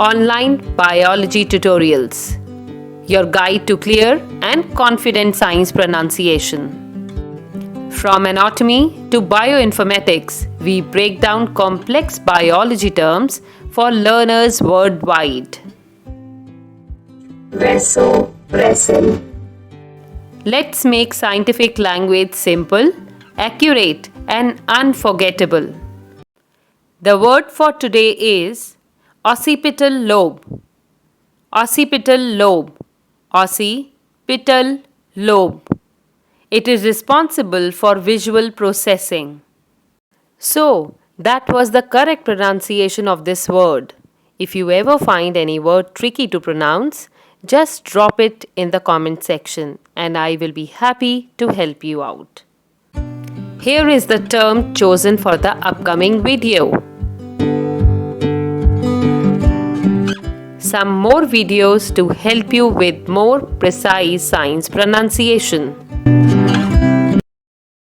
online biology tutorials, your guide to clear and confident science pronunciation. From anatomy to bioinformatics, we break down complex biology terms for learners worldwide. Wrestle. Let's make scientific language simple, accurate, and unforgettable. The word for today is occipital lobe. Occipital lobe. Occipital lobe. It is responsible for visual processing. So, that was the correct pronunciation of this word. If you ever find any word tricky to pronounce, just drop it in the comment section and I will be happy to help you out. Here is the term chosen for the upcoming video. Some more videos to help you with more precise science pronunciation.